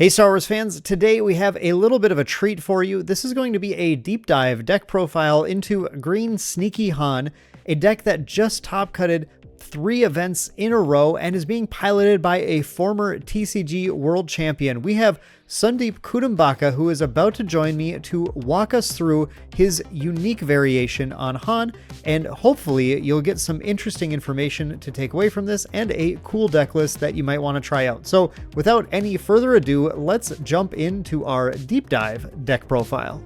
Hey Star Wars fans, today we have a little bit of a treat for you. This is going to be a deep dive deck profile into Green Sneaky Han, a deck that just top-cutted 3 events in a row and is being piloted by a former TCG world champion. We have Sundeep Kudumbaka, who is about to join me to walk us through his unique variation on Han, and hopefully you'll get some interesting information to take away from this and a cool deck list that you might want to try out. So without any further ado, let's jump into our deep dive deck profile.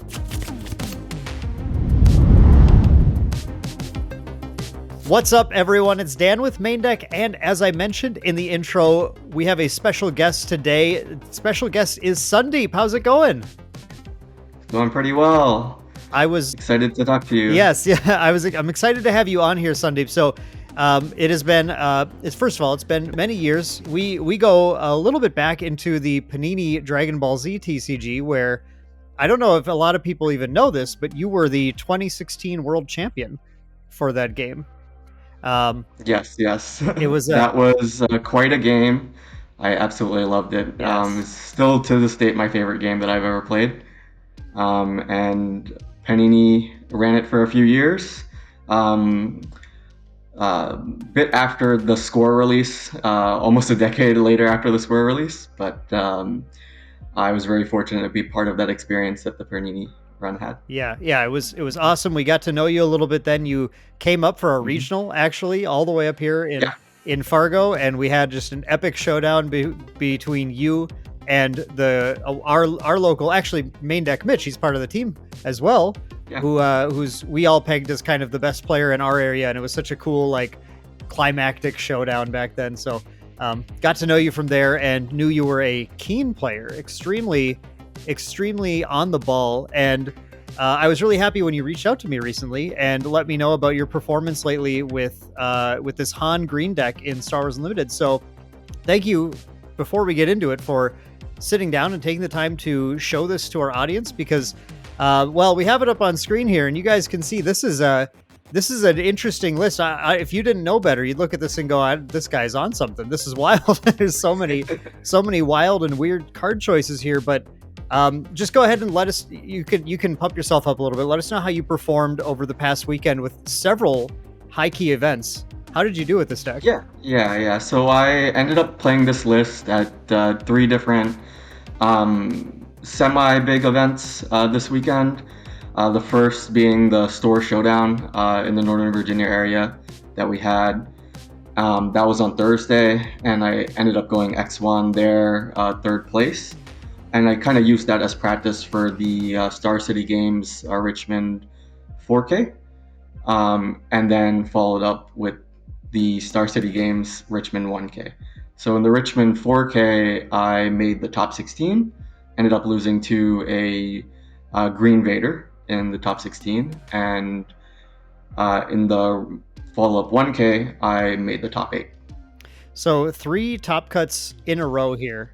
What's up, everyone? It's Dan with Main Deck, and as I mentioned in the intro, we have a special guest today. Special guest is Sundeep. How's it going? Going pretty well. I was excited to talk to you. Yes, yeah, I'm excited to have you on here, Sundeep. So, it has been first of all, it's been many years. We go a little bit back into the Panini Dragon Ball Z TCG, where I don't know if a lot of people even know this, but you were the 2016 world champion for that game. Yes. It was that was quite a game. I absolutely loved it. Yes. It's still to this date my favorite game that I've ever played. And Panini ran it for a few years. Bit after the score release, almost a decade later after the score release, but I was very fortunate to be part of that experience that the Panini run had. Yeah, it was awesome. We got to know you a little bit then. You came up for a regional, actually, all the way up here in Fargo, and we had just an epic showdown between you and our local, actually, Main Deck Mitch. He's part of the team as well, who's we all pegged as kind of the best player in our area, and it was such a cool, like, climactic showdown back then. So got to know you from there and knew you were a keen player, extremely on the ball, and I was really happy when you reached out to me recently and let me know about your performance lately with this Han Green deck in Star Wars Unlimited. So thank you, before we get into it, for sitting down and taking the time to show this to our audience, because well, we have it up on screen here and you guys can see this is an interesting list. If you didn't know better, you'd look at this and go, this guy's on something. This is wild. There's so many wild and weird card choices here, but just go ahead and let us, you can pump yourself up a little bit. Let us know how you performed over the past weekend with several high key events. How did you do with this deck? Yeah. So I ended up playing this list at 3 different semi-big events this weekend. The first being the Store Showdown in the Northern Virginia area that we had. That was on Thursday, and I ended up going X1 there, 3rd place. And I kind of used that as practice for the Star City Games Richmond 4K, and then followed up with the Star City Games Richmond 1K. So in the Richmond 4K, I made the top 16, ended up losing to a Green Vader in the top 16, and in the follow-up 1K, I made the top 8. So 3 top cuts in a row here.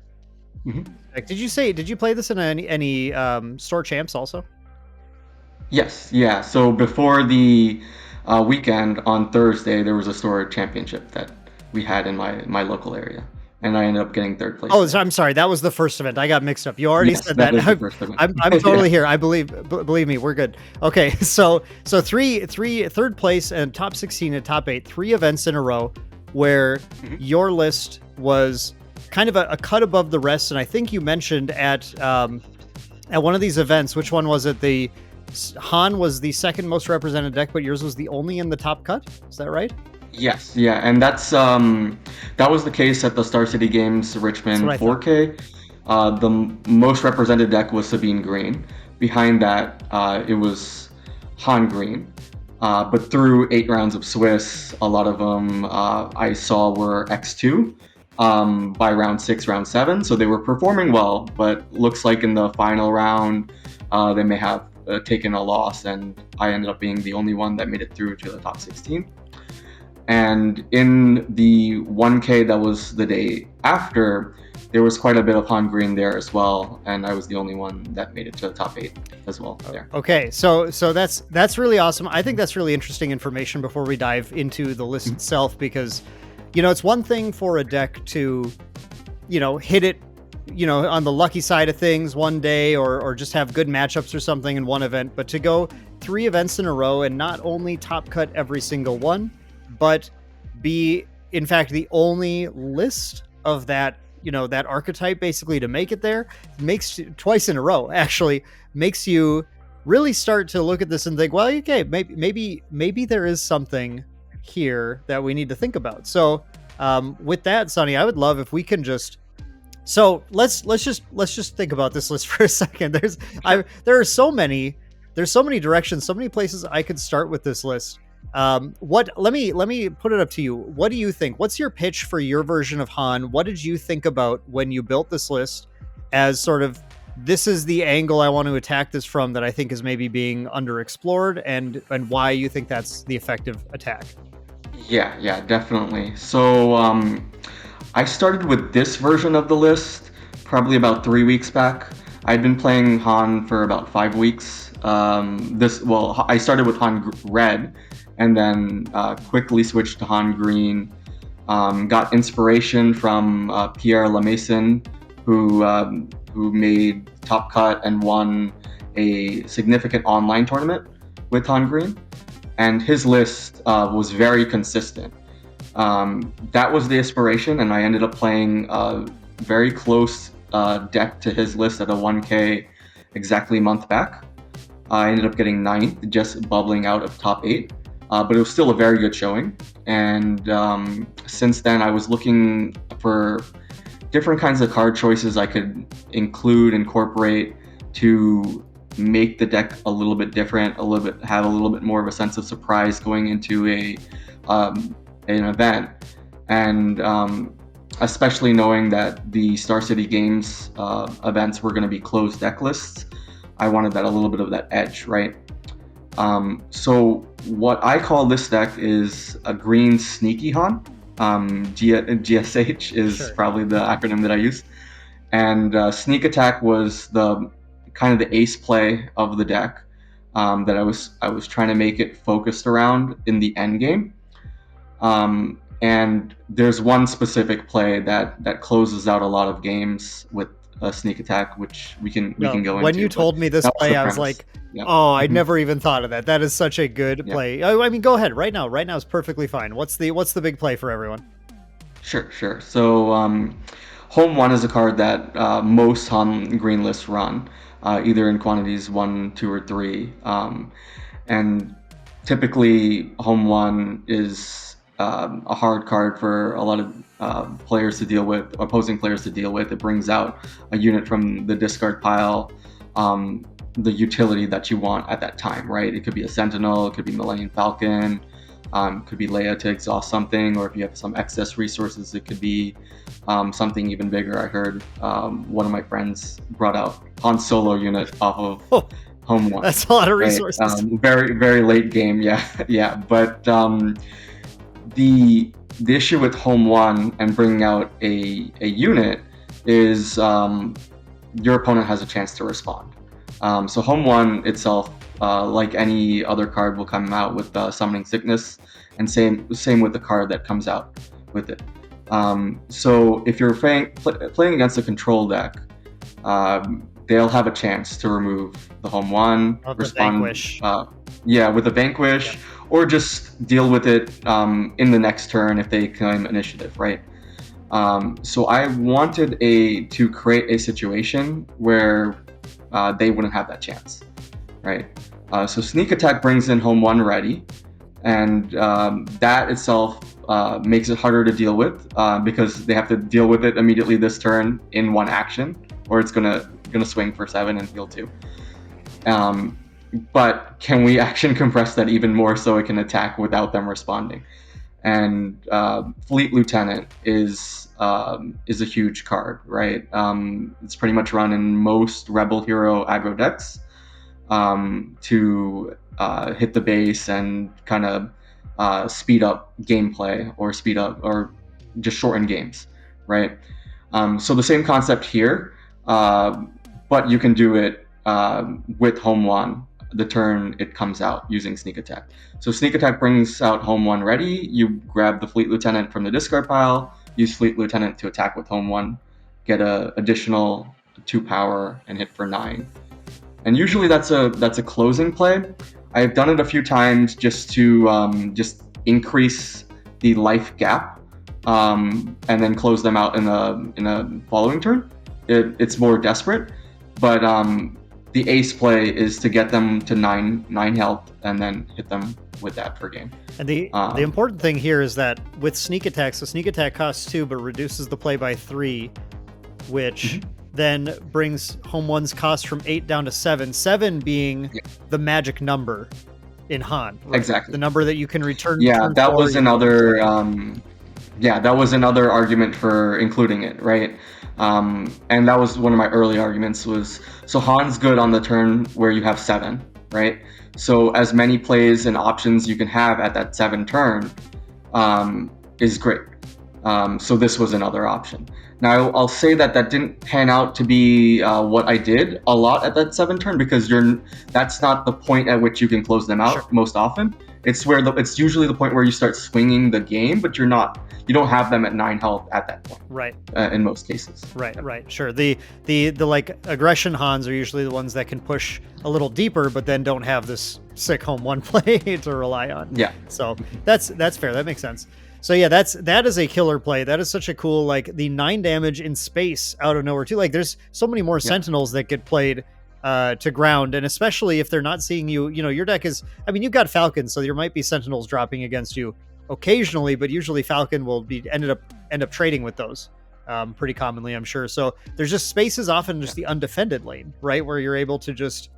Mm-hmm. Did you play this in any store champs also? Yes, yeah. So before the weekend on Thursday, there was a store championship that we had in my local area, and I ended up getting 3rd place. Oh, I'm sorry. That was the first event. I got mixed up. You already said that. Is the first event. I'm totally here. I believe me, we're good. Okay, so 3rd place and top 16 and top 8, 3 events in a row where your list was kind of a cut above the rest. And I think you mentioned at one of these events, which one was it? The Han was the 2nd most represented deck, but yours was the only in the top cut. Is that right? Yes, yeah, and that's that was the case at the Star City Games Richmond 4K. The most represented deck was Sabine Green. Behind that, it was Han Green. But through 8 rounds of Swiss, a lot of them I saw were X2. By round 6, round 7, so they were performing well, but looks like in the final round they may have taken a loss, and I ended up being the only one that made it through to the top 16. And in the 1K that was the day after, there was quite a bit of Han Green there as well, and I was the only one that made it to the top 8 as well there. Okay, so that's really awesome. I think that's really interesting information before we dive into the list itself, because it's one thing for a deck to hit it on the lucky side of things one day, or just have good matchups or something in one event, but to go 3 events in a row and not only top cut every single one, but be in fact the only list of that that archetype basically to make it there, makes twice in a row actually makes you really start to look at this and think, well, okay, maybe there is something here that we need to think about. So with that, Sonny, I would love if we can just let's just think about this list for a second. There's so many directions, so many places I could start with this list. Let me put it up to you. What do you think? What's your pitch for your version of Han? What did you think about when you built this list as sort of, this is the angle I want to attack this from that I think is maybe being underexplored, and why you think that's the effective attack? Yeah, definitely. So I started with this version of the list probably about 3 weeks back. I'd been playing Han for about 5 weeks. I started with Han Red, and then quickly switched to Han Green. Got inspiration from Pierre Lemaison, who made Top Cut and won a significant online tournament with Han Green, and his list was very consistent. That was the inspiration, and I ended up playing a very close deck to his list at a 1K exactly a month back. I ended up getting 9th, just bubbling out of top 8, but it was still a very good showing. And since then, I was looking for different kinds of card choices I could incorporate to make the deck a little bit different, have a little bit more of a sense of surprise going into an event. And especially knowing that the Star City Games events were going to be closed deck lists, I wanted that a little bit of that edge, right? So what I call this deck is a green sneaky Han. GSH is Sure. probably the acronym that I use. And sneak attack was the kind of the ace play of the deck that I was trying to make it focused around in the end game. And there's one specific play that closes out a lot of games with a sneak attack, which we can go into. When you told me this play, I was like, yeah. Oh, I never even thought of that. That is such a good play. I mean, go ahead right now. Right now is perfectly fine. What's the big play for everyone? Sure. So Home 1 is a card that most Han green lists run, either in quantities 1, 2, or 3. And typically, Home 1 is a hard card for a lot of players to deal with, opposing players to deal with. It brings out a unit from the discard pile, the utility that you want at that time, right? It could be a Sentinel, it could be Millennium Falcon, could be Leia to exhaust something, or if you have some excess resources, it could be something even bigger. I heard one of my friends brought out Han Solo unit off of Home 1. That's a lot of resources. Right? Very, very late game, yeah. But the issue with Home 1 and bringing out a unit is your opponent has a chance to respond. So Home 1 itself, like any other card, will come out with Summoning Sickness, and same with the card that comes out with it. So if you're playing against a control deck, they'll have a chance to remove the Home 1, respond, Vanquish. With a Vanquish, or just deal with it in the next turn if they claim initiative, right? So I wanted to create a situation where they wouldn't have that chance, right? So Sneak Attack brings in Home 1 ready, and that itself makes it harder to deal with because they have to deal with it immediately this turn in one action, or it's gonna swing for 7 and heal 2. But can we action compress that even more so it can attack without them responding? And Fleet Lieutenant is a huge card, right? It's pretty much run in most Rebel Hero aggro decks to hit the base and kind of speed up gameplay, or speed up or just shorten games, right? So the same concept here, but you can do it with Home 1 the turn it comes out using Sneak Attack. So Sneak Attack brings out Home 1 ready. You grab the Fleet Lieutenant from the discard pile, use Fleet Lieutenant to attack with Home 1, get a additional 2 power and hit for 9. And usually that's a closing play. I've done it a few times just to just increase the life gap, and then close them out in a following turn. It's more desperate, but the ace play is to get them to 9 health and then hit them with that per game. And the important thing here is that with sneak attacks, the sneak attack costs 2 but reduces the play by 3, which then brings home one's cost from 8 down to 7. 7 being the magic number in Han. Right? Exactly. The number that you can return. Yeah, that was another. That was another argument for including it, right? And that was one of my early arguments. So Han's good on the turn where you have 7, right? So as many plays and options you can have at that 7 turn is great. So this was another option. Now I'll say that didn't pan out to be what I did a lot at that 7 turn, because that's not the point at which you can close them out most often. It's where it's usually the point where you start swinging the game, but you don't have them at 9 health at that point. Right. In most cases. Right. Sure. The like aggression Hans are usually the ones that can push a little deeper, but then don't have this sick home 1 play to rely on. Yeah. So that's fair. That makes sense. So yeah, that is a killer play. That is such a cool, like, the 9 damage in space out of nowhere too. Like, there's so many more Sentinels that get played to ground, and especially if they're not seeing you. You know, your deck is, I mean, you've got Falcon, so there might be Sentinels dropping against you occasionally, but usually Falcon will be end up trading with those pretty commonly, I'm sure. So there's just spaces, often just the undefended lane, right, where you're able to just,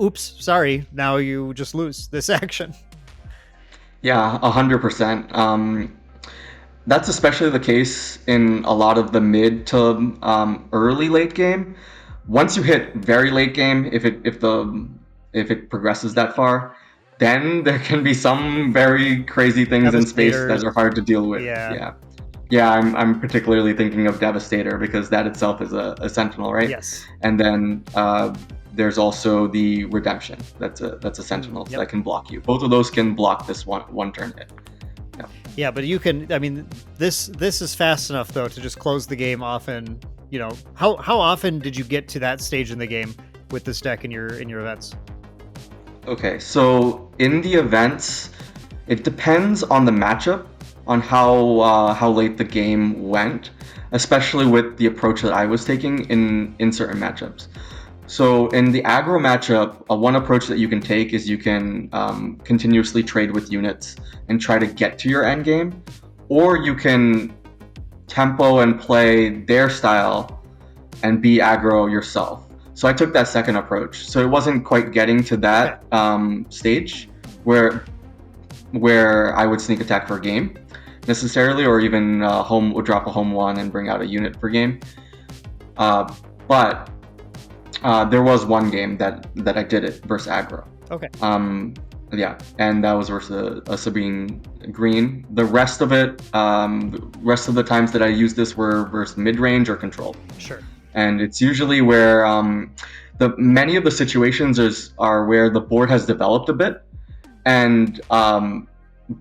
oops, sorry, now you just lose this action. Yeah, 100%. That's especially the case in a lot of the mid to early late game. Once you hit very late game, if it progresses that far, then there can be some very crazy things in space that are hard to deal with. Yeah. I'm particularly thinking of Devastator, because that itself is a Sentinel, right? Yes. And then there's also the Redemption. That's a Sentinel that can block you. Both of those can block this one turn hit. Yeah, but you can. I mean, this is fast enough though to just close the game often. You know, how often did you get to that stage in the game with this deck in your events? Okay, so in the events, it depends on the matchup, on how late the game went, especially with the approach that I was taking in certain matchups. So in the aggro matchup, one approach that you can take is you can continuously trade with units and try to get to your end game, or you can tempo and play their style and be aggro yourself. So I took that second approach. So it wasn't quite getting to that stage where I would sneak attack for a game necessarily, or even drop a home 1 and bring out a unit per game. But there was one game that I did it versus aggro. Okay. Yeah, and that was versus a Sabine green. The rest of the times that I used this were versus mid-range or control. Sure. And it's usually where many of the situations are where the board has developed a bit, and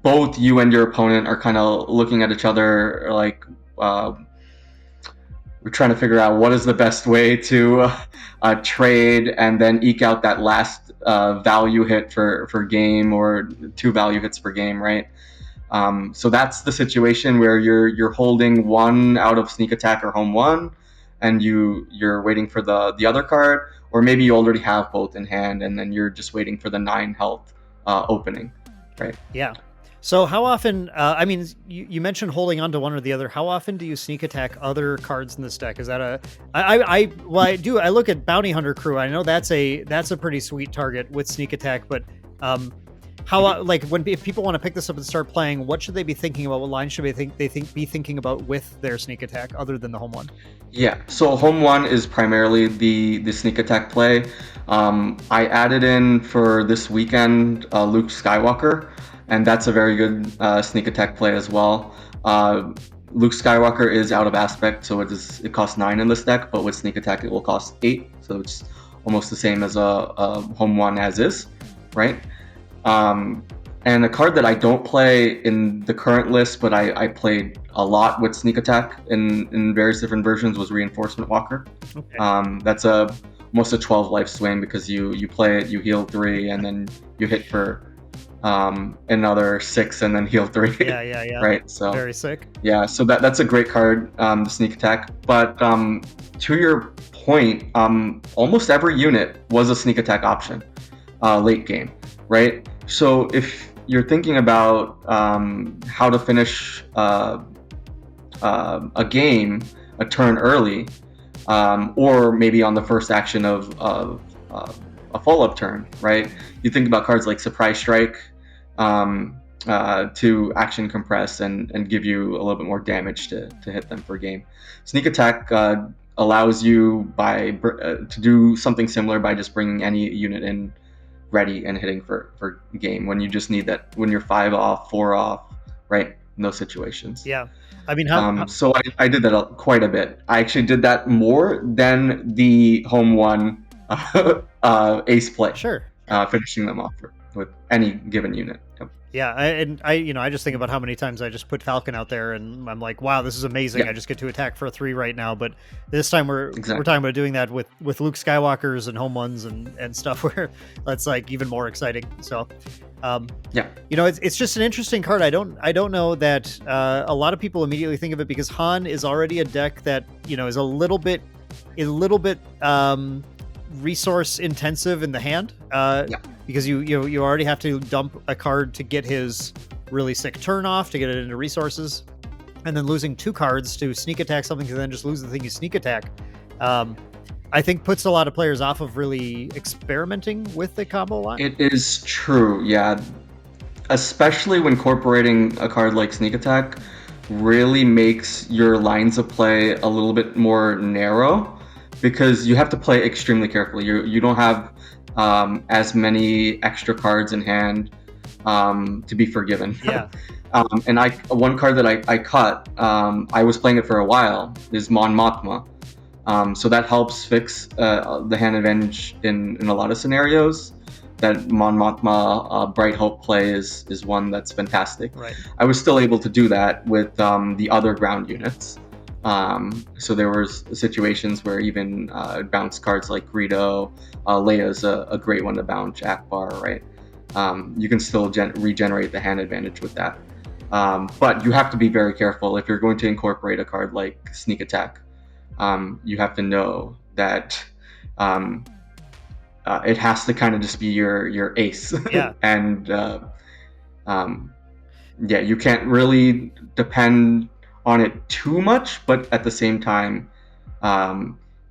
both you and your opponent are kind of looking at each other like, we're trying to figure out what is the best way to trade and then eke out that last value hit for game, or 2 value hits per game, right? So that's the situation where you're holding 1 out of sneak attack or home 1, and you're waiting for the other card, or maybe you already have both in hand and then you're just waiting for the 9 health opening, right? Yeah. So how often, I mean, you mentioned holding on to one or the other. How often do you sneak attack other cards in this deck? Is that I look at Bounty Hunter Crew. I know that's a pretty sweet target with sneak attack, but how, like, if people want to pick this up and start playing, what should they be thinking about? What line should they be thinking about with their sneak attack other than the home 1? Yeah, so home 1 is primarily the sneak attack play. I added in for this weekend Luke Skywalker, and that's a very good sneak attack play as well. Luke Skywalker is out of aspect, so it costs 9 in this deck, but with sneak attack it will cost 8, so it's almost the same as a home 1 as is, right? And a card that I don't play in the current list, but I played a lot with Sneak Attack in various different versions, was Reinforcement Walker. Okay. That's almost a 12 life swing, because you play it, you heal 3, and then you hit for another 6 and then heal 3. Yeah. Right. So very sick. Yeah, so that's a great card, the Sneak Attack. But to your point, almost every unit was a Sneak Attack option late game, right? So if you're thinking about how to finish a game a turn early, or maybe on the first action of a follow-up turn, right? You think about cards like Surprise Strike, to action compress and give you a little bit more damage to hit them for game. Sneak Attack allows you to do something similar by just bringing any unit in ready and hitting for game when you just need that, when you're 5 off, 4 off, right? In those situations. Yeah. I mean, so I did that quite a bit. I actually did that more than the home one ace play. Sure. Finishing them off with any given unit. Yep. Yeah, I just think about how many times I just put Falcon out there, and I'm like, wow, this is amazing. Yeah. I just get to attack for a 3 right now. But this time we're Exactly. talking about doing that with Luke Skywalkers and home ones and stuff, where that's like even more exciting. So, yeah, it's just an interesting card. I don't know that a lot of people immediately think of it because Han is already a deck that is a little bit resource intensive in the hand. Because you already have to dump a card to get his really sick turn off to get it into resources, and then losing 2 cards to sneak attack something to then just lose the thing you sneak attack, I think puts a lot of players off of really experimenting with the combo a lot. It is true, yeah. Especially when incorporating a card like Sneak Attack really makes your lines of play a little bit more narrow, because you have to play extremely carefully. You don't have as many extra cards in hand to be forgiven. Yeah. And one card that I cut, I was playing it for a while, is Mon Mothma. So that helps fix the hand advantage in a lot of scenarios. That Mon Mothma Bright Hope play is one that's fantastic. Right. I was still able to do that with the other ground units. So there was situations where even bounce cards like Greedo, Leia's a great one to bounce, Akbar, right? You can still regenerate the hand advantage with that. But you have to be very careful if you're going to incorporate a card like Sneak Attack. You have to know that it has to kind of just be your ace. Yeah. And you can't really depend on it too much, but at the same time,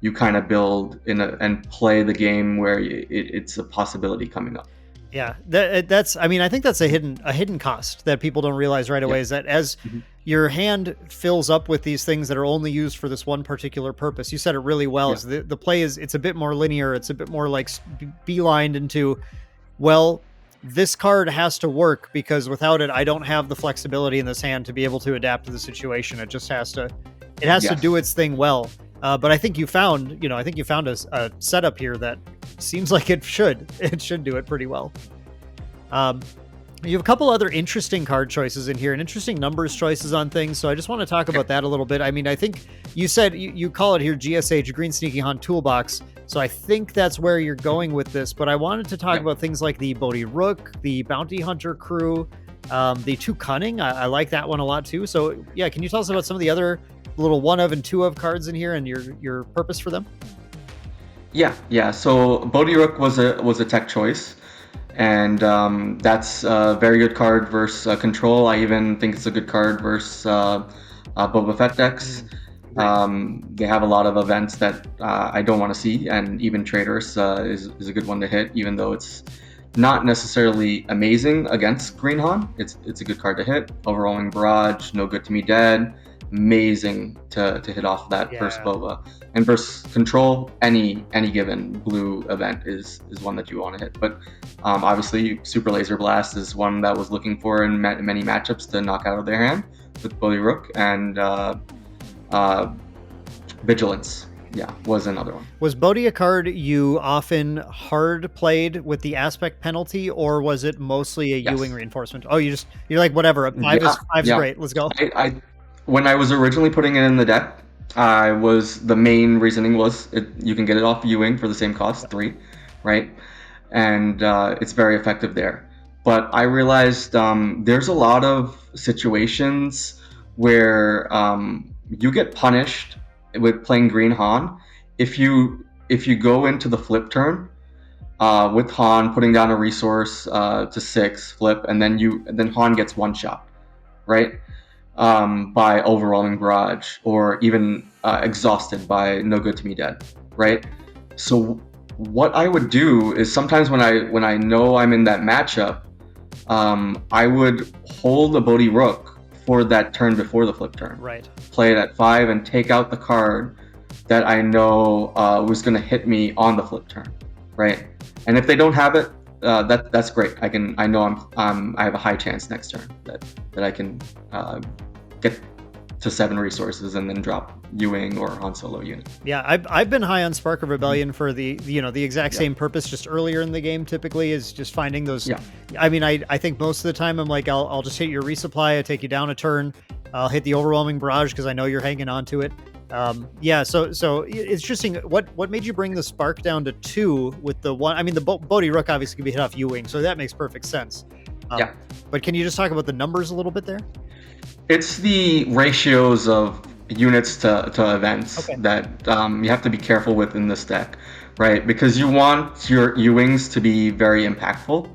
you kind of build and play the game where it's a possibility coming up. Yeah, that's. I mean, I think that's a hidden cost that people don't realize right away. Is that as your hand fills up with these things that are only used for this one particular purpose. You said it really well. Is the play it's a bit more linear. It's a bit more like beelined into, well, this card has to work because without it, I don't have the flexibility in this hand to be able to adapt to the situation. It just has to. It has to do its thing well. But I think you found, a setup here that seems like it should do it pretty well. You have a couple other interesting card choices in here and interesting numbers choices on things. So I just want to talk about that a little bit. I mean, I think you said you call it here GSH, Green Sneaky Han Toolbox. So I think that's where you're going with this. But I wanted to talk about things like the Bodhi Rook, the Bounty Hunter crew, the 2 Cunning. I like that one a lot too. So yeah, can you tell us about some of the other little 1 of and 2 of cards in here and your purpose for them? Yeah. So Bodhi Rook was a tech choice, and that's a very good card versus Control. I even think it's a good card versus Boba Fett decks. They have a lot of events that I don't want to see, and even Traders is a good one to hit, even though it's not necessarily amazing against Green Han. It's a good card to hit. Overwhelming Barrage, No Good to Me Dead. Amazing to hit off that first Boba. And versus Control, any given blue event is one that you want to hit. But obviously, Super Laser Blast is one that was looking for in many matchups to knock out of their hand with Bodhi Rook and Vigilance. was another one. Was Bodhi a card you often hard played with the aspect penalty, or was it mostly a Ewing reinforcement? Oh, you're like, whatever, five's great, let's go. When I was originally putting it in the deck, the main reasoning was you can get it off Ewing for the same cost, 3, right? And it's very effective there. But I realized there's a lot of situations where you get punished with playing Green Han if you go into the flip turn with Han putting down a resource to 6 flip, and then Han gets one shot, right? By overwhelming barrage, or even exhausted by no good to me dead, right? So what I would do is sometimes when I know I'm in that matchup, I would hold a Bodhi Rook for that turn before the flip turn. Right. Play it at 5 and take out the card that I know was going to hit me on the flip turn, right? And if they don't have it, that's great. I know I have a high chance next turn that I can get to 7 resources and then drop Ewing or Han Solo unit. Yeah, I've been high on Spark of Rebellion for the exact same purpose, just earlier in the game. Typically, is just finding those. Yeah. I mean, I think most of the time I'm like, I'll just hit your resupply, I take you down a turn, I'll hit the overwhelming barrage because I know you're hanging on to it. Yeah, so it's interesting. What made you bring the Spark down to 2 with the 1? I mean, the Bodhi Rook obviously can be hit off Ewing, so that makes perfect sense. Yeah. But can you just talk about the numbers a little bit there? It's the ratios of units to events that you have to be careful with in this deck, right? Because you want your Ewings to be very impactful.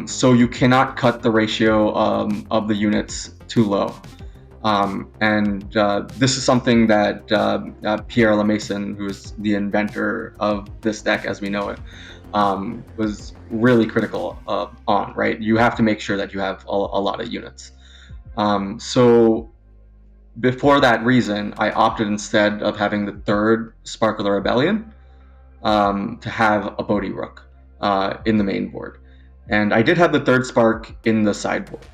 So you cannot cut the ratio of the units too low. And this is something that Pierre Lemason, who's the inventor of this deck as we know it, was really critical on, right? You have to make sure that you have a lot of units. So before that reason, I opted, instead of having the 3rd Spark of the Rebellion, to have a Bodhi Rook in the main board. And I did have the 3rd Spark in the sideboard.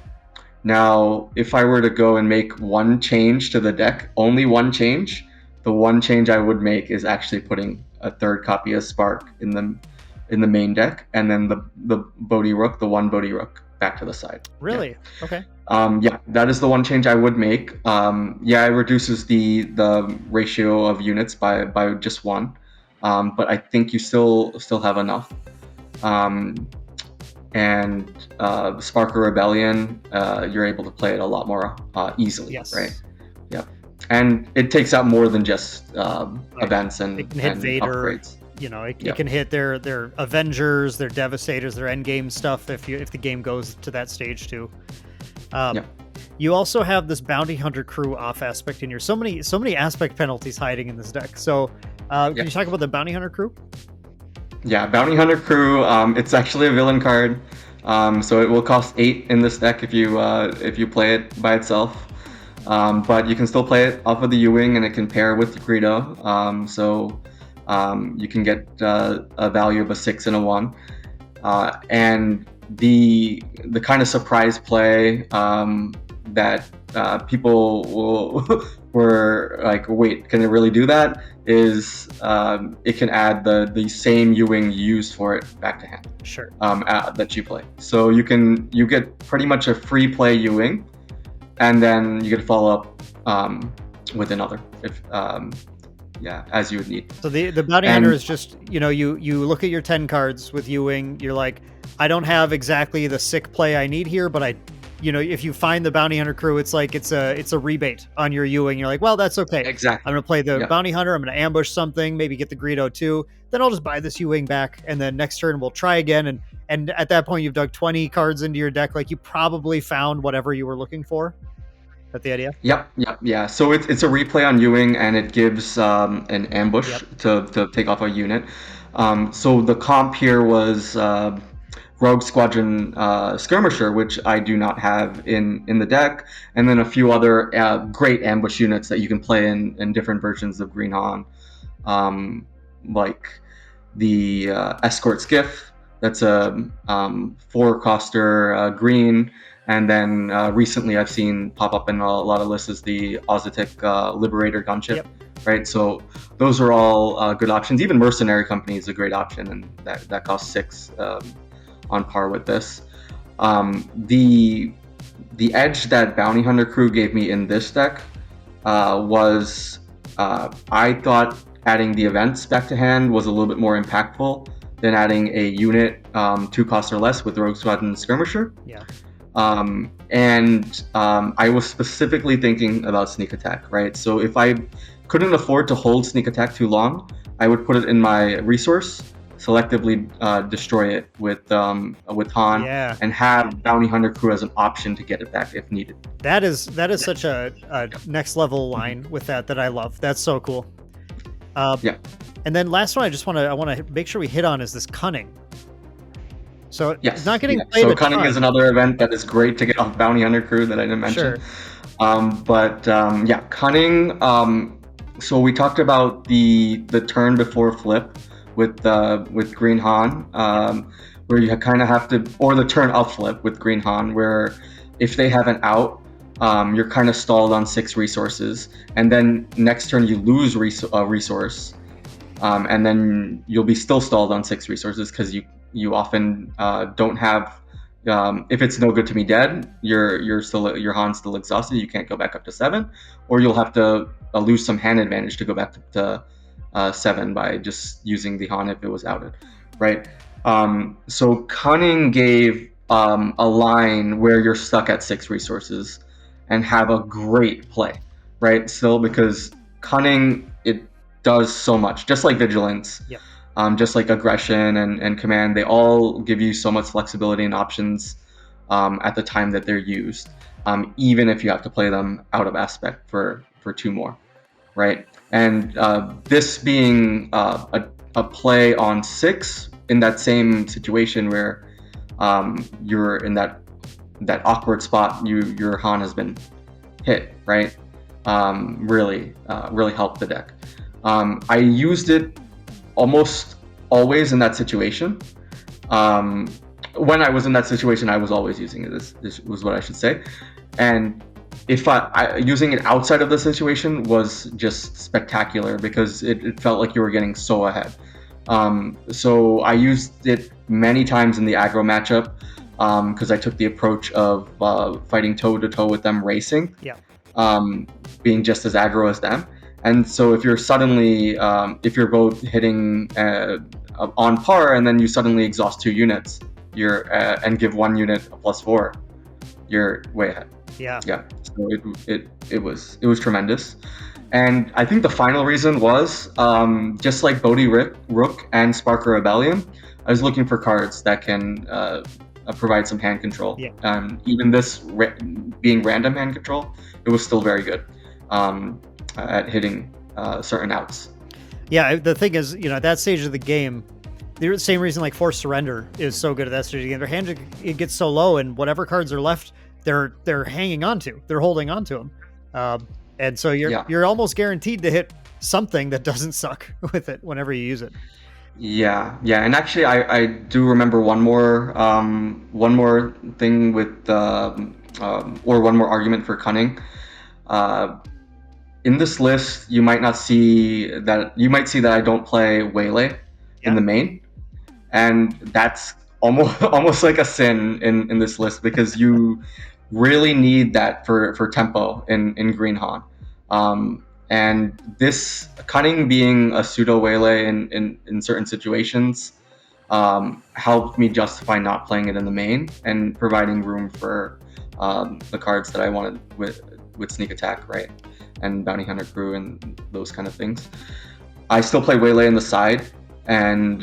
Now, if I were to go and make one change to the deck, only one change, the one change I would make is actually putting a 3rd copy of Spark in the main deck, and then the Bodhi Rook, the 1 Bodhi Rook, back to the side. Really? Yeah. Okay. Yeah, that is the one change I would make. Yeah, it reduces the ratio of units by just 1, but I think you still have enough. And the Spark of Rebellion, you're able to play it a lot more easily, right? Yeah, and it takes out more than just events and it can hit Vader, upgrades. It can hit their Avengers, their Devastators, their endgame stuff if the game goes to that stage too. You also have this Bounty Hunter crew off aspect in here. So many aspect penalties hiding in this deck. So can you talk about the Bounty Hunter crew? Yeah, Bounty Hunter crew. It's actually a villain card, so it will cost 8 in this deck if you play it by itself. But you can still play it off of the Ewing, and it can pair with the Greedo. So you can get a value of a 6 and a 1, and the kind of surprise play that people were like, wait, can it really do that? Is it can add the same Ewing you use for it back to hand. Sure. That you play. So you get pretty much a free play Ewing, and then you get to follow up with another if as you would need. So the Bounty Hunter is just, you look at your 10 cards with Ewing, you're like, I don't have exactly the sick play I need here, but if you find the Bounty Hunter crew, it's like it's a rebate on your Ewing. You're like, well, that's okay. Exactly. I'm gonna play the Bounty Hunter. I'm gonna ambush something, maybe get the Greedo too. Then I'll just buy this Ewing back, and then next turn we'll try again. And at that point, you've dug 20 cards into your deck. Like, you probably found whatever you were looking for. Is that the idea? Yep. Yeah. So it's a replay on Ewing, and it gives an ambush to take off a unit. So the comp here was Rogue Squadron Skirmisher, which I do not have in the deck, and then a few other great ambush units that you can play in different versions of Green Han, like the Escort Skiff. That's a 4-coster green, and then recently I've seen pop up in a lot of lists is the Ozotic Liberator Gunship, right? So those are all good options. Even Mercenary Company is a great option, and that costs 6 on par with this. The edge that Bounty Hunter Crew gave me in this deck was I thought adding the events back to hand was a little bit more impactful than adding a unit 2 costs or less with Rogue Squad and Skirmisher. Yeah. I was specifically thinking about sneak attack, right? So if I couldn't afford to hold sneak attack too long, I would put it in my resource, selectively destroy it with Han, and have Bounty Hunter Crew as an option to get it back if needed. That is such a next level line with that I love. That's so cool. Yeah. And then last one, I want to make sure we hit on is this cunning. So it's not getting played. So cunning is another event that is great to get off Bounty Hunter Crew that I didn't mention. Sure. Cunning. So we talked about the turn before flip with Green Han, where you kind of have to, or the turn up flip with Green Han, where if they have an out, you're kind of stalled on 6 resources, and then next turn you lose a resource, and then you'll be still stalled on 6 resources because you often don't have. If it's no good to me dead, your Han's still exhausted. You can't go back up to 7, or you'll have to lose some hand advantage to go back to 7 by just using the Han if it was outed, right? So cunning gave a line where you're stuck at 6 resources and have a great play, right? Still, because cunning, it does so much, just like vigilance. Yep. Just like aggression and command, they all give you so much flexibility and options at the time that they're used, even if you have to play them out of aspect for 2 more, right? And this being a play on 6 in that same situation where you're in that awkward spot, your Han has been hit, right? Really helped the deck. I used it almost always in that situation. When I was in that situation, I was always using it. This was what I should say. And if I using it outside of the situation was just spectacular because it felt like you were getting so ahead. So I used it many times in the aggro matchup because I took the approach of fighting toe to toe with them racing, being just as aggro as them. And so if you're suddenly, if you're both hitting on par and then you suddenly exhaust 2 units, and give 1 unit a +4, you're way ahead. Yeah. So it was tremendous. And I think the final reason was just like Bodhi Rook and Sparker Rebellion, I was looking for cards that can provide some hand control. Even this being random hand control, it was still very good. At hitting certain outs. Yeah, the thing is, at that stage of the game, the same reason like Forced Surrender is so good at that stage of the game. Their hand, it gets so low, and whatever cards are left, they're hanging on to. They're holding on to them, and so you're almost guaranteed to hit something that doesn't suck with it whenever you use it. Yeah, and actually, I do remember one more thing with or one more argument for cunning. In this list, you might see that I don't play Waylay in the main, and that's almost like a sin in this list because you really need that for tempo in Green Han. And this cunning being a pseudo Waylay in certain situations helped me justify not playing it in the main and providing room for the cards that I wanted with sneak attack, right? And Bounty Hunter Crew and those kind of things. I still play Waylay in the side, and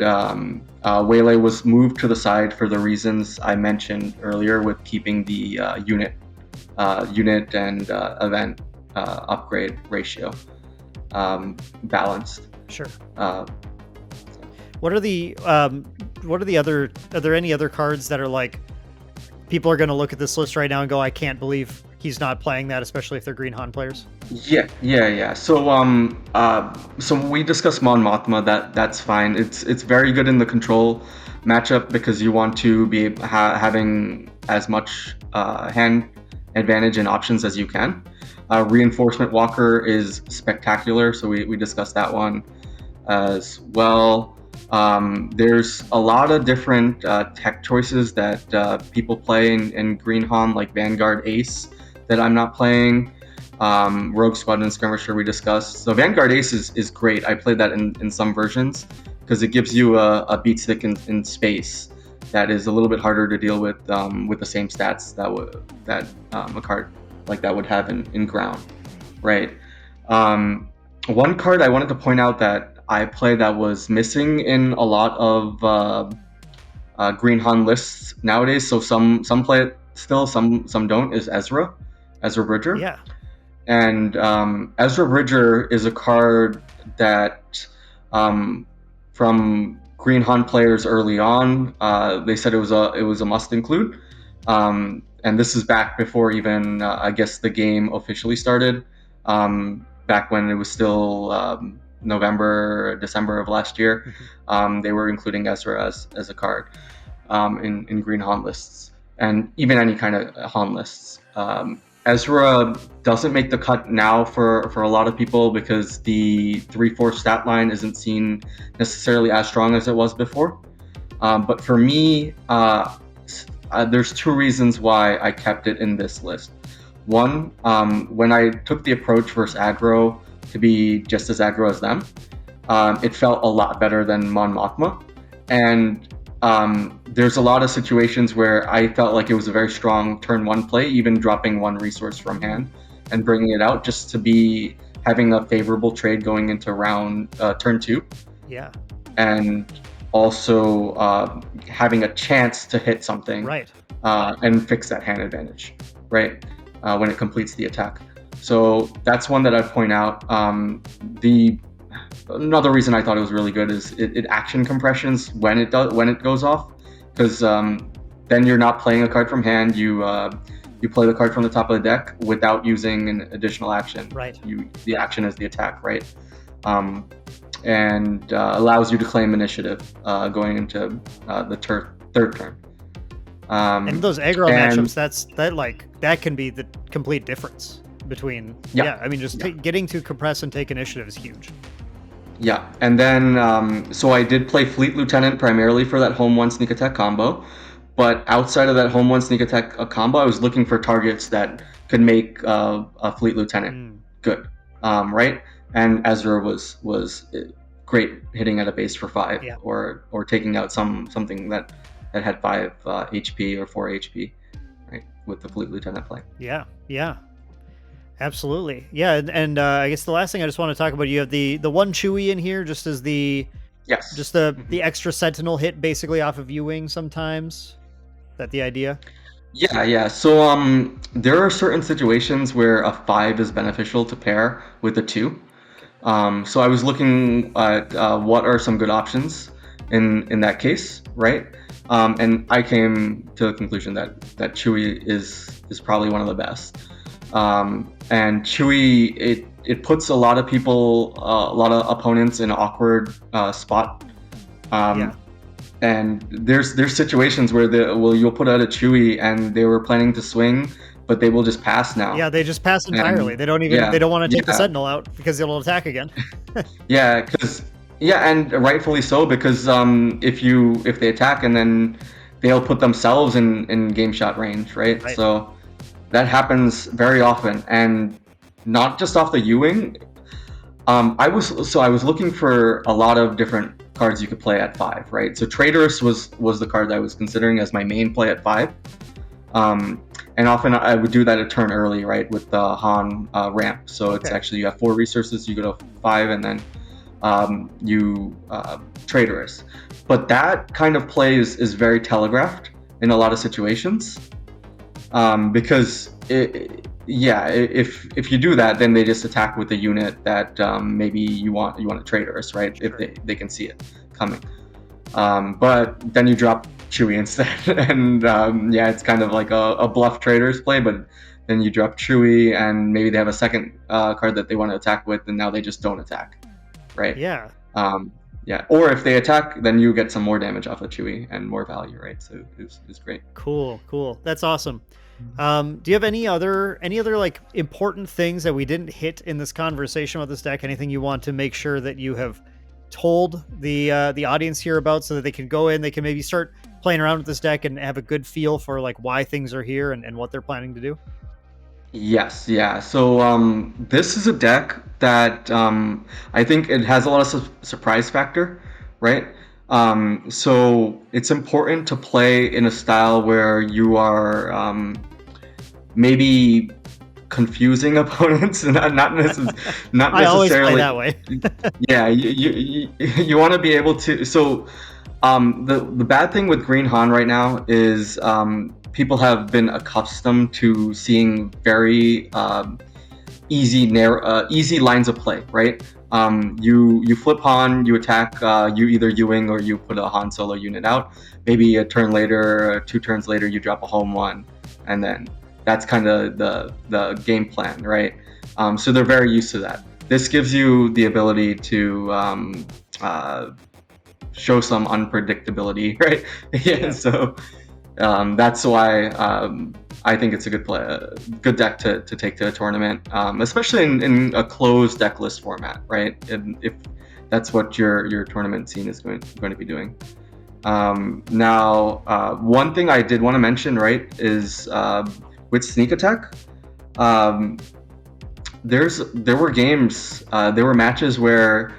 Waylay was moved to the side for the reasons I mentioned earlier with keeping the unit and event upgrade ratio balanced. Sure. What are the other? Are there any other cards that are like people are going to look at this list right now and go, I can't believe he's not playing that, especially if they're Green Han players? Yeah. So so we discussed Mon Mothma. That's fine. It's very good in the control matchup because you want to be having as much hand advantage and options as you can. Reinforcement Walker is spectacular, so we discussed that one as well. There's a lot of different tech choices that people play in Green Han, like Vanguard Ace, that I'm not playing. Rogue Squadron Skirmisher we discussed. So Vanguard Ace is great. I played that in some versions because it gives you a beat stick in space that is a little bit harder to deal with the same stats that a card like that would have in ground, right? One card I wanted to point out that I play that was missing in a lot of Green Han lists nowadays. So some play it still, some don't. Is Ezra Bridger? Yeah. And Ezra Bridger is a card that from Green Han players early on, they said it was a must include. And this is back before even I guess the game officially started. Back when it was still November, December of last year, they were including Ezra as a card in Green Han lists, and even any kind of Han lists. Ezra doesn't make the cut now for a lot of people because the 3/4 stat line isn't seen necessarily as strong as it was before. But for me, there's two reasons why I kept it in this list. One, when I took the approach versus aggro to be just as aggro as them, it felt a lot better than Mon Mothma. And there's a lot of situations where I felt like it was a very strong turn one play, even dropping one resource from hand and bringing it out just to be having a favorable trade going into turn two. Yeah. And also having a chance to hit something, right, and fix that hand advantage, right, when it completes the attack. So that's one that I'd point out. Another reason I thought it was really good is it action compressions when it goes off, because then you're not playing a card from hand. You play the card from the top of the deck without using an additional action. Right. The action is the attack, right? And allows you to claim initiative going into the third turn. And those aggro matchups, that can be the complete difference between. I mean, just getting to compress and take initiative is huge. Yeah, and then so I did play Fleet Lieutenant primarily for that home one sneak attack combo, but outside of that home one sneak attack combo, I was looking for targets that could make a Fleet Lieutenant good, right? And Ezra was great hitting at a base for 5, or taking out something that had 5 HP or 4 HP, right, with the Fleet Lieutenant play. Yeah. Absolutely. Yeah, and I guess the last thing I just want to talk about, you have the one Chewie in here just as the the extra Sentinel hit basically off of U-Wing sometimes. Is that the idea? Yeah. So there are certain situations where a 5 is beneficial to pair with a 2. So I was looking at what are some good options in that case, right? And I came to the conclusion that Chewie is probably one of the best. And Chewie, it puts a lot of people, a lot of opponents in an awkward spot. And there's situations where you'll put out a Chewie and they were planning to swing, but they will just pass now. Yeah, they just pass entirely. They don't want to take the Sentinel out because it'll attack again. And rightfully so, because if they attack and then they'll put themselves in game shot range, right? So that happens very often, and not just off the U-Wing. I was looking for a lot of different cards you could play at 5, right? So Traitorous was the card that I was considering as my main play at 5. And often I would do that a turn early, right, with the Han ramp. So it's actually, you have 4 resources, you go to 5, and then you Traitorous. But that kind of play is very telegraphed in a lot of situations. Because if you do that, then they just attack with a unit that maybe you want to Traitorous, right? Sure. If they can see it coming. But then you drop Chewie instead, and it's kind of like a bluff Traitorous play. But then you drop Chewie, and maybe they have a second card that they want to attack with, and now they just don't attack, right? Yeah. Yeah, or if they attack, then you get some more damage off of Chewy and more value, right? So it's great. Cool. That's awesome. Do you have any other like important things that we didn't hit in this conversation with this deck? Anything you want to make sure that you have told the audience here about, so that they can go in, they can maybe start playing around with this deck and have a good feel for like why things are here and what they're planning to do? Yes, yeah. So this is a deck that I think it has a lot of surprise factor, right? So it's important to play in a style where you are maybe confusing opponents, and not not I always play necessarily. that way. Yeah, you want to be able to. So the bad thing with Green Han right now is people have been accustomed to seeing very easy lines of play, right? You flip Han, you attack, you either Ewing or you put a Han Solo unit out. Maybe a turn later, 2 turns later, you drop a home one, and then that's kind of the game plan, right? So they're very used to that. This gives you the ability to show some unpredictability, right? Yeah. So that's why I think it's a good deck to take to a tournament, especially in a closed deck list format, right? And if that's what your tournament scene is going to be doing. Now, one thing I did want to mention, right, is with sneak attack. There were matches where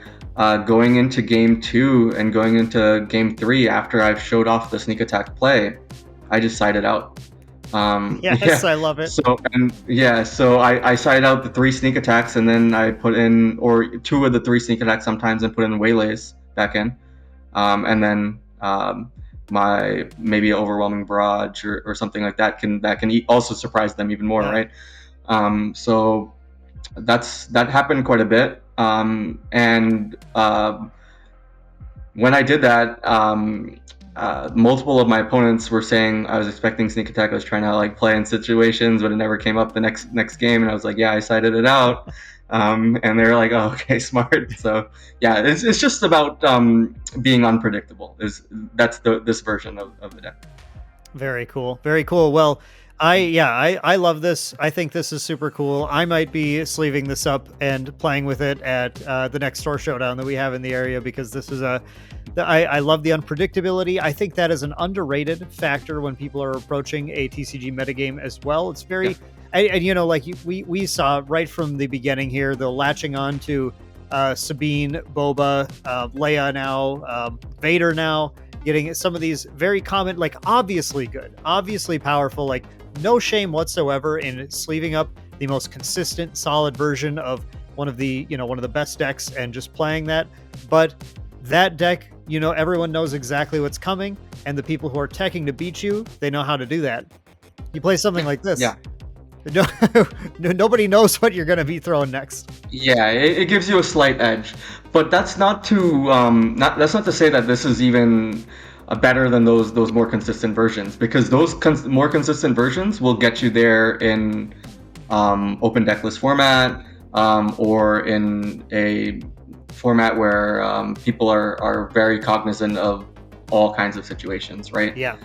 going into game 2 and going into game 3, after I've showed off the sneak attack play, I just sided out. Yes, I love it. So I sided out the 3 sneak attacks, and then I put in, or 2 of the 3 sneak attacks sometimes, and put in waylays back in, and then my maybe overwhelming barrage or something like that can also surprise them even more, right? So that happened quite a bit, and when I did that, multiple of my opponents were saying I was expecting sneak attack. I was trying to like play in situations, but it never came up the next game, and I was like, yeah, I sided it out. And they're like, oh, okay, smart. So yeah, it's just about being unpredictable. That's this version of the deck. Very cool. Well, I love this. I think this is super cool. I might be sleeving this up and playing with it at the next store showdown that we have in the area, because this is I love the unpredictability. I think that is an underrated factor when people are approaching a TCG metagame as well. It's very, and you know, like we saw right from the beginning here, the latching on to Sabine, Boba, Leia now, Vader now, getting some of these very common, like obviously good, obviously powerful, like no shame whatsoever in sleeving up the most consistent, solid version of one of the best decks and just playing that. But that deck, everyone knows exactly what's coming, and the people who are teching to beat you, they know how to do that. You play something like this. Yeah. Nobody knows what you're going to be throwing next. Yeah, it gives you a slight edge, but that's not to say that this is even better than those more consistent versions, because those more consistent versions will get you there in open deck list format, or in a format where people are very cognizant of all kinds of situations, right? Yeah.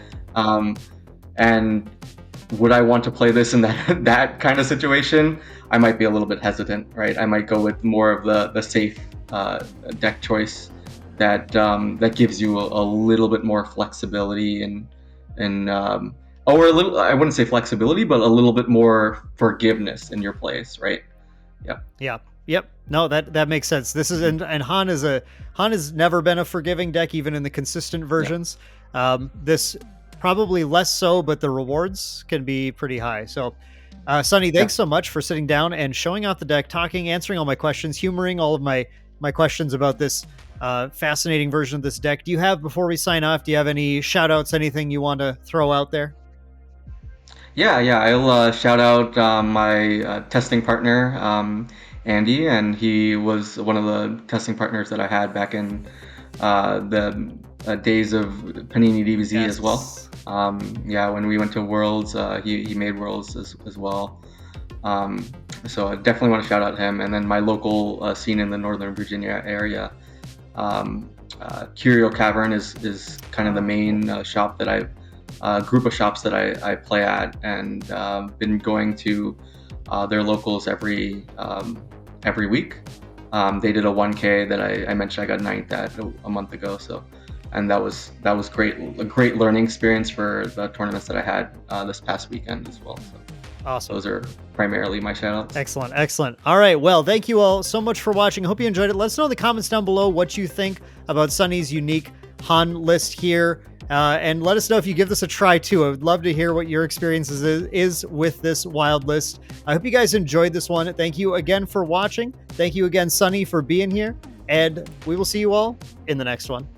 And would I want to play this in that kind of situation? I might be a little bit hesitant, right? I might go with more of the safe deck choice that gives you a little bit more flexibility or a little, I wouldn't say flexibility, but a little bit more forgiveness in your plays, right? Yep. No, that makes sense. This is, and Han has never been a forgiving deck, even in the consistent versions. This probably less so, but the rewards can be pretty high. So, Sonny, thanks so much for sitting down and showing out the deck, talking, answering all my questions, humoring all of my questions about this fascinating version of this deck. Before we sign off, do you have any shout outs, anything you want to throw out there? Yeah. I'll shout out my testing partner, Andy, and he was one of the testing partners that I had back in the days of Panini DBZ as well. When we went to Worlds, he made Worlds as well. So I definitely want to shout out him. And then my local scene in the Northern Virginia area, Curio Cavern is kind of the main shop that group of shops that I play at, and been going to their locals every week. They did a 1K that I mentioned I got ninth at a month ago, so and that was great, a great learning experience for the tournaments that I had this past weekend as well. So. Awesome. Those are primarily my shoutouts. Excellent. Excellent. All right. Well, thank you all so much for watching. Hope you enjoyed it. Let us know in the comments down below what you think about Sunny's unique Han list here. And let us know if you give this a try too. I would love to hear what your experiences is with this wild list. I hope you guys enjoyed this one. Thank you again for watching. Thank you again, Sunny, for being here. And we will see you all in the next one.